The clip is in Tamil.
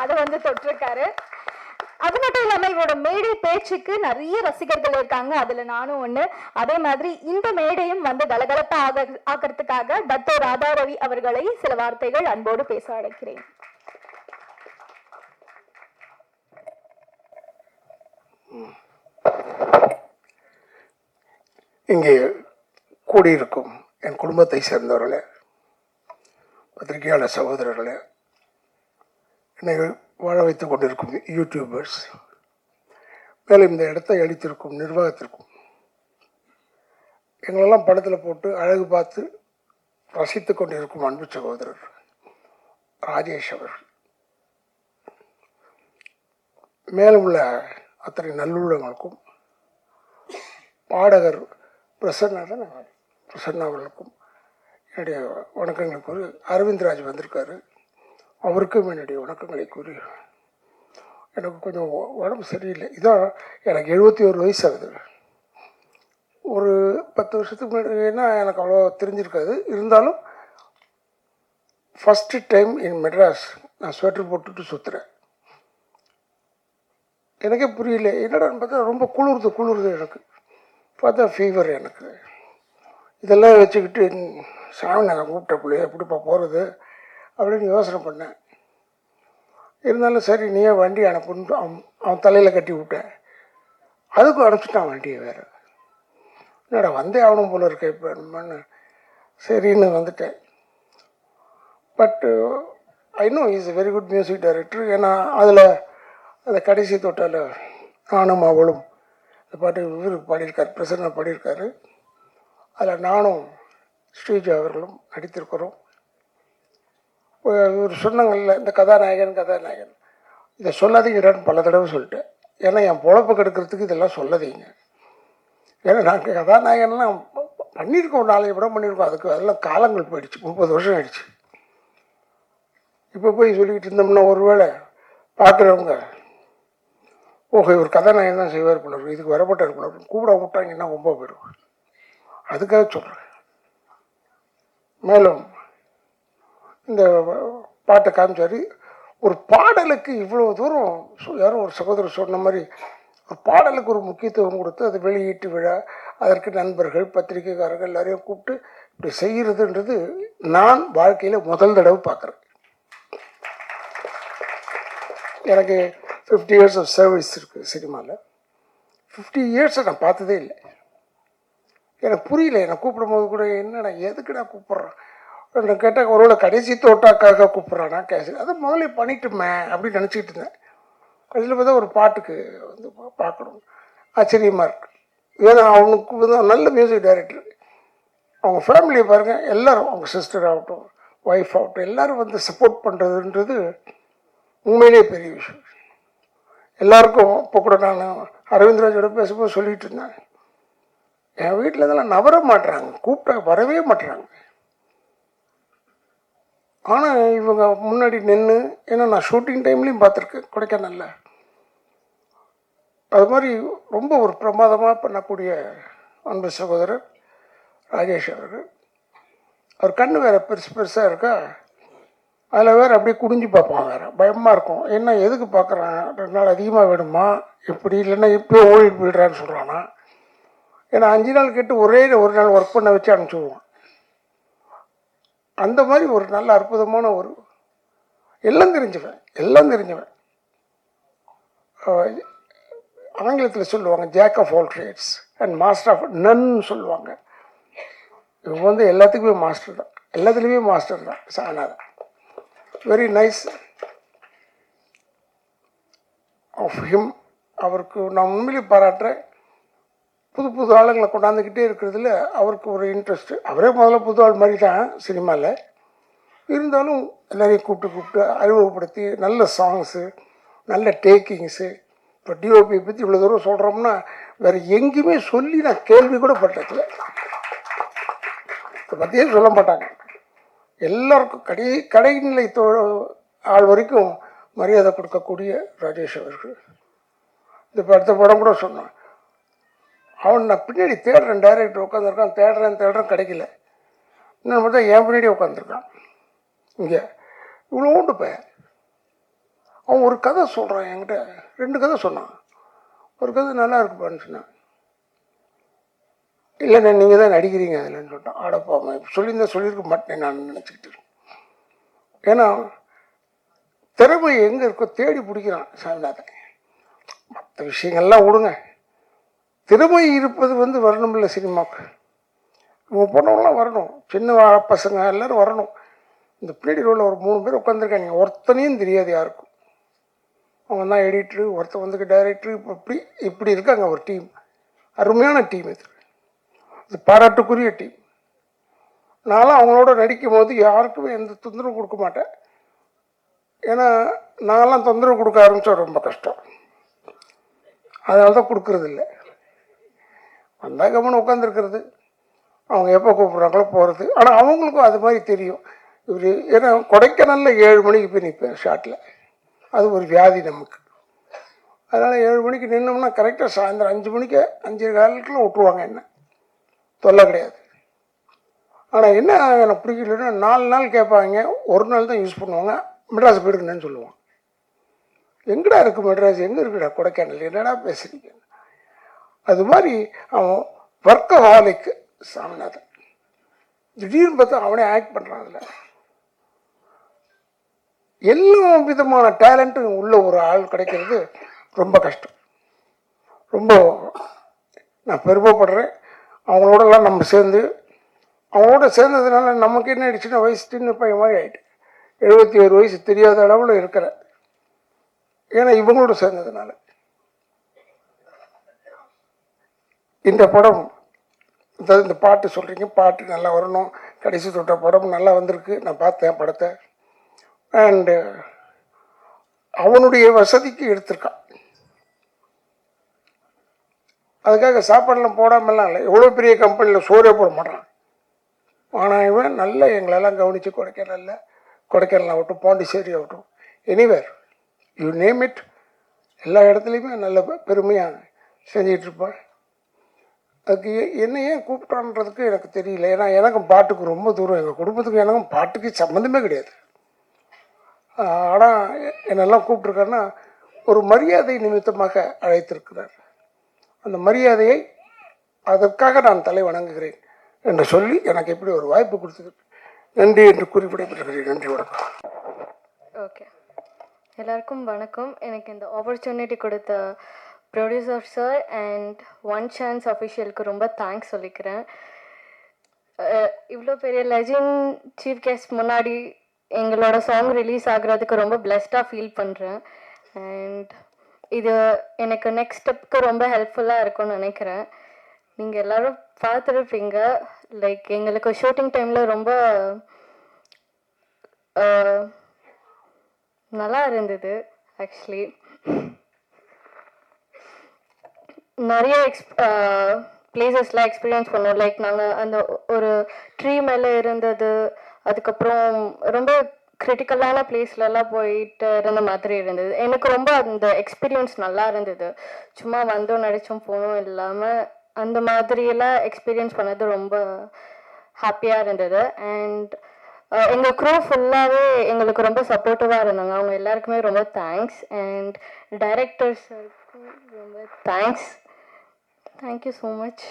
அதை வந்து தொட்டிருக்காரு. அது மட்டும் இல்லாம இவரோட மேடை பேச்சுக்கு நிறைய ரசிகர்கள் இருக்காங்க, அதுல நானும் ஒண்ணு. அதே மாதிரி இந்த மேடையும் வந்து கலகலப்பா ஆக்கிறதுக்காக டத்தோ ராதாரவி அவர்களை சில வார்த்தைகள் அன்போடு பேச அழைக்கிறேன். இங்கே கூடியிருக்கும் என் குடும்பத்தை சேர்ந்தவர்களே, பத்திரிகையாளர் சகோதரர்களே, என்னை வாழ வைத்துக் கொண்டிருக்கும் யூடியூபர்ஸ், மேலும் இந்த இடத்தை அளித்திருக்கும் நிர்வாகத்திற்கும், எங்களெல்லாம் படத்தில் போட்டு அழகு பார்த்து ரசித்து கொண்டிருக்கும் அன்பு சகோதரர் ராஜேஷ் அவர்கள், மேலும் உள்ள அத்தனை நல்லுள்ளங்களுக்கும், பாடகர் பிரசன்னா அவர்களுக்கும் என்னுடைய வணக்கங்களை கூறி, அரவிந்த்ராஜ் வந்திருக்காரு, அவருக்கும் என்னுடைய வணக்கங்களை கூறி, எனக்கு கொஞ்சம் உடம்பு சரியில்லை. இதான் எனக்கு 71 வயசு ஆகுது. ஒரு 10 வருஷத்துக்கு முன்னாடினா எனக்கு அவ்வளோ தெரிஞ்சிருக்காது. இருந்தாலும் ஃபஸ்ட்டு டைம் இன் மெட்ராஸ் நான் ஸ்வெட்டர் போட்டுட்டு சுற்றுறேன். எனக்கே புரியல என்னடான்னு பார்த்தா ரொம்ப குளிருது எனக்கு. பார்த்தா ஃபீவர் எனக்கு. இதெல்லாம் வச்சுக்கிட்டு சாமி நான் கூப்பிட்ட பிள்ளைய எப்படிப்பா போகிறது அப்படின்னு யோசனை பண்ணேன். இருந்தாலும் சரி நீயே வண்டி அனுப்புன்னு அவன் தலையில் கட்டி விட்டேன். அதுக்கும் அனுப்பிச்சிட்டான் வண்டியை வேறு. என்னடா வந்தே ஆகணும் போல இருக்க இப்போ நம்மன்னு சரின்னு வந்துட்டேன். பட்டு I know is a very good music director. ஏன்னா அதில் அந்த கடைசி தொட்டால் நானும் அவளும் இந்த பாட்டு இவர் பாடியிருக்கார், பிரசன்னா பாடியிருக்காரு. அதில் நானும் ஸ்ரீஜா அவர்களும் நடித்திருக்கிறோம். இவர் சொன்னாங்கல்ல இந்த கதாநாயகன் இதை சொல்லாதீங்கடான்னு பல தடவை சொல்லிட்டேன். ஏன்னா என் பொழப்பை கெடுக்கிறதுக்கு இதெல்லாம் சொல்லாதீங்க. ஏன்னா நாங்கள் கதாநாயகன்லாம் பண்ணியிருக்கோம், 4 படம் பண்ணியிருக்கோம். அதுக்கு அதெல்லாம் காலங்கள் போயிடுச்சு, 30 வருஷம் ஆயிடுச்சு. இப்போ போய் சொல்லிக்கிட்டு இருந்தோம்னா ஒருவேளை பார்க்குறவங்க ஓஹோ இவர் கதாநாயகன் தான் செய்வார் போல இருக்கும், இதுக்கு வரப்பட்டார் போல இருக்கும், கூப்பிட விட்டாங்கன்னா ரொம்ப போயிடும். அதுக்காக சொல்கிறேன். மேலும் இந்த பாட்டை காமிச்சார். ஒரு பாடலுக்கு இவ்வளோ தூரம் யாரும் ஒரு சகோதரர் சொன்ன மாதிரி ஒரு பாடலுக்கு ஒரு முக்கியத்துவம் கொடுத்து அது வெளியீட்டு விழா, அதற்கு நண்பர்கள் பத்திரிகைக்காரர்கள் எல்லாரையும் கூப்பிட்டு இப்படி செய்கிறதுன்றது நான் வாழ்க்கையில் முதல் தடவை பார்க்குறேன். எனக்கு 50 years ஆஃப் சர்வீஸ் இருக்குது சினிமாவில். 50 years நான் பார்த்ததே இல்லை. எனக்கு புரியல. என்னை கூப்பிடும்போது கூட என்னடா எதுக்குடா கூப்பிட்றான் நான் கேட்டால் ஒருவேளை கடைசி தோட்டாக்காக கூப்பிட்றானா கேசு அதை முதல்ல பண்ணிட்டுமே அப்படின்னு நினச்சிக்கிட்டு இருந்தேன். கடைசியில் பார்த்தா ஒரு பாட்டுக்கு வந்து பார்க்கணும், ஆச்சரியமாக இருக்குது. ஏன்னா அவனுக்கு வந்து நல்ல மியூசிக் டைரக்டர். அவங்க ஃபேமிலியை பாருங்கள், எல்லோரும் அவங்க சிஸ்டர் ஆகட்டும் ஒய்ஃப் ஆகட்டும் எல்லோரும் வந்து சப்போர்ட் பண்ணுறதுன்றது உண்மையிலே பெரிய விஷயம். எல்லாருக்கும் இப்போ கூட நான் அரவிந்த்ராஜோட பேசும்போது சொல்லிகிட்டு இருந்தேன், என் வீட்டில் இதெல்லாம் நவர மாட்டுறாங்க, கூப்பிட்டா வரவே மாட்டுறாங்க. ஆனால் இவங்க முன்னாடி நின்று, ஏன்னா நான் ஷூட்டிங் டைம்லேயும் பார்த்துருக்கேன் கொடைக்கானலில், அது மாதிரி ரொம்ப ஒரு பிரமாதமாக பண்ணக்கூடிய அன்பு சகோதரர் ராஜேஷ் அவர்கள். அவர் கண் வேறு பெருசாக இருக்கா, அதில் வேறு அப்படியே குடிஞ்சு பார்ப்பான், வேறு பயமாக இருக்கும். என்ன எதுக்கு பார்க்குறான், 2 நாள் அதிகமாக வேணுமா எப்படி, இல்லைன்னா இப்போயே ஓடிட்டு போயிடுறான்னு சொல்கிறானா. ஏன்னா 5 நாள் கேட்டு ஒரே ஒரு நாள் ஒர்க் பண்ண வச்சு அனுப்பிச்சுடுவான். அந்த மாதிரி ஒரு நல்ல அற்புதமான ஒரு எல்லாம் தெரிஞ்சவன். ஆங்கிலத்தில் சொல்லுவாங்க jack of all trades and master of none சொல்லுவாங்க. இவங்க வந்து எல்லாத்துக்குமே மாஸ்டர் தான், எல்லாத்துலேயுமே மாஸ்டர் தான். சாணாதான் வெரி நைஸ் ஆஃப் ஹிம். அவருக்கு நான் உண்மையிலேயே பாராட்டுறேன். புது ஆளுங்களை கொண்டாந்துக்கிட்டே இருக்கிறதுல அவருக்கு ஒரு இன்ட்ரெஸ்ட்டு. அவரே முதல்ல புது ஆள் மாதிரி தான் சினிமாவில் இருந்தாலும் எல்லாரையும் கூப்பிட்டு அறிமுகப்படுத்தி நல்ல சாங்ஸு, நல்ல டேக்கிங்ஸு. இப்போ டிஓபியை பற்றி இவ்வளோ தூரம் சொல்கிறோம்னா வேறு எங்கேயுமே சொல்லி நான் கேள்வி கூட பட்டதில்லை. இதை பற்றியே சொல்ல மாட்டாங்க. எல்லாருக்கும் கடைநிலை ஆள் வரைக்கும் மரியாதை கொடுக்கக்கூடிய ராஜேஷ் அவர்கள். இந்த அடுத்த படம் கூட சொன்னான், அவன் நான் பின்னாடி தேடுறேன், டைரக்டர் உட்காந்துருக்கான், தேடுறேன் கிடைக்கல. இன்னும் பார்த்தா என் பின்னாடி உட்காந்துருக்கான். இங்கே இவ்வளோ உண்டு பையன். அவன் ஒரு கதை சொல்கிறான் என்கிட்ட, 2 கதை சொன்னான். ஒரு கதை நல்லா இருக்குப்பான்னு சொன்னான். இல்லைண்ணே நீங்கள் தான் நடிக்கிறீங்க அதில்ன்னு சொல்லிட்டான். ஆடப்பாமா சொல்லியிருக்க மாட்டேன் நான் நினச்சிக்கிட்டு. ஏன்னா திறமை எங்கே இருக்கோ தேடி பிடிக்கிறான் சாமிநாதன். மற்ற விஷயங்கள்லாம் விடுங்க, திறமை இருப்பது வரணும்ல சினிமாவுக்கு. நம்ம பொண்ணவங்களாம் வரணும், சின்ன பசங்க எல்லோரும் வரணும். இந்த பின்னாடி ரோலில் ஒரு 3 பேர் உட்காந்துருக்காங்க, ஒருத்தனையும் தெரியாது யாருக்கும். அவங்க தான் எடிட்ரு, ஒருத்தர் வந்துக்கு டைரக்டரு, இப்போ இப்படி இருக்காங்க ஒரு டீம். அருமையான டீம் இது பாராட்டுக்குரிய டீம். நான்லாம் அவங்களோட நடிக்கும் போது யாருக்குமே எந்த தொந்தரவு கொடுக்க மாட்டேன். ஏன்னா நான்லாம் தொந்தரவு கொடுக்க ஆரம்பித்தா ரொம்ப கஷ்டம். அதனால தான் கொடுக்கறதில்ல. வந்தால் கம்மனு உட்காந்துருக்கிறது, அவங்க எப்போ கூப்பிட்றாங்களோ போகிறது. ஆனால் அவங்களுக்கும் அது மாதிரி தெரியும். இவர் ஏன்னா கொடைக்கானலில் 7 மணிக்கு போய் நிற்பேன் ஷாட்டில். அது ஒரு வியாதி நமக்கு. அதனால் 7 மணிக்கு நின்னோம்னா கரெக்டாக சாயந்தரம் 5 மணிக்கு 5:15 விட்டுருவாங்க, என்ன தொல்லை கிடையாது. ஆனால் என்ன எனக்கு பிடிக்கலன்னா 4 நாள் கேட்பாங்க, ஒரு நாள் தான் யூஸ் பண்ணுவாங்க. மெட்ராஸ் போயிடுங்கன்னு சொல்லுவான். எங்கடா இருக்குது மெட்ராஸ், எங்கே இருக்குடா கொடைக்கானல், என்னடா பேசுகிறீங்க? அது மாதிரி அவன் வர்க்கஹாலிக் சாமிநாதன். திடீர்னு பார்த்தா அவனே ஆக்ட் பண்ணுறான். அதில் எல்லா விதமான டேலண்ட்டும் உள்ள ஒரு ஆள் கிடைக்கிறது ரொம்ப கஷ்டம். ரொம்ப நான் பெருமைப்படுறேன். அவங்களோடலாம் நம்ம அவங்களோட சேர்ந்ததுனால நமக்கு என்ன ஆயிடுச்சுன்னா, வயசு சின்ன பையன் மாதிரி ஆகிட்டு 71 வயசு தெரியாத அளவில் இருக்கிறேன். ஏன்னா இவங்களோட சேர்ந்ததுனால. இந்த படம், அதாவது இந்த பாட்டு சொல்கிறீங்க, பாட்டு நல்லா வரணும், கடைசி தொட்ட படம் நல்லா வந்திருக்கு. நான் பார்த்தேன் படத்தை. அண்டு அவனுடைய வசதிக்கு எடுத்திருக்கான். அதுக்காக சாப்பாடெல்லாம் போடாமலாம் இல்லை. எவ்வளோ பெரிய கம்பெனியில் சோறே போட மாட்டான். ஆனால் இவன் நல்லா எங்களெல்லாம் கவனித்து கொடைக்கானல் ஆகட்டும், பாண்டிச்சேரி ஆகட்டும், எனிவேர் யூ நேம் இட், எல்லா இடத்துலையுமே நல்ல பெருமையாக செஞ்சிகிட்ருப்பான். அதுக்கு என்ன ஏன் கூப்பிட்டான்றதுக்கு எனக்கு தெரியல. ஏன்னா எனக்கும் பாட்டுக்கு ரொம்ப தூரம், எங்கள் குடும்பத்துக்கு எனக்கும் பாட்டுக்கு சம்மந்தமே கிடையாது. ஆனால் என்னெல்லாம் கூப்பிட்ருக்காருன்னா ஒரு மரியாதை நிமித்தமாக அழைத்திருக்கிறார். அந்த மரியாதையை அதற்காக நான் தலை வணங்குகிறேன் என்று சொல்லி எனக்கு எப்படி ஒரு வாய்ப்பு கொடுத்ததுக்கு நன்றி என்று குறிப்பிடப்பட்டிருக்கிறேன். நன்றி, வணக்கம். ஓகே, எல்லாருக்கும் வணக்கம். எனக்கு இந்த ஆப்பர்ச்சுனிட்டி கொடுத்த producer sir and one chance அஃபிஷியலுக்கு ரொம்ப தேங்க்ஸ் சொல்லிக்கிறேன். இவ்வளோ பெரிய லெஜண்ட் சீஃப் கெஸ்ட் முன்னாடி எங்களோட சாங் ரிலீஸ் ஆகுறதுக்கு ரொம்ப பிளெஸ்டாக ஃபீல் பண்ணுறேன். அண்ட் இது எனக்கு நெக்ஸ்ட் ஸ்டெப்புக்கு ரொம்ப ஹெல்ப்ஃபுல்லாக இருக்கும்னு நினைக்கிறேன். நீங்கள் எல்லோரும் பார்த்துருப்பீங்க. லைக் எங்களுக்கு ஷூட்டிங் டைமில் ரொம்ப நல்லா இருந்தது. ஆக்சுவலி நிறைய பிளேசஸ்லாம் எக்ஸ்பீரியன்ஸ் பண்ணோம். லைக் நாங்கள் அந்த ஒரு ட்ரீ மேலே இருந்தது, அதுக்கப்புறம் ரொம்ப கிரிட்டிக்கலான பிளேஸ்லலாம் போயிட்டு இருந்த மாதிரி இருந்தது. எனக்கு ரொம்ப அந்த எக்ஸ்பீரியன்ஸ் நல்லா இருந்தது. சும்மா வந்தோம் நடித்தோம் போனோம் இல்லாமல் அந்த மாதிரியெல்லாம் எக்ஸ்பீரியன்ஸ் பண்ணது ரொம்ப ஹாப்பியாக இருந்தது. அண்ட் எங்கள் க்ரூ ஃபுல்லாகவே எங்களுக்கு ரொம்ப சப்போர்ட்டிவாக இருந்தாங்க. அவங்க எல்லாருக்குமே ரொம்ப தேங்க்ஸ். அண்ட் டைரக்டர்ஸுக்கும் ரொம்ப தேங்க்ஸ். Thank you so much.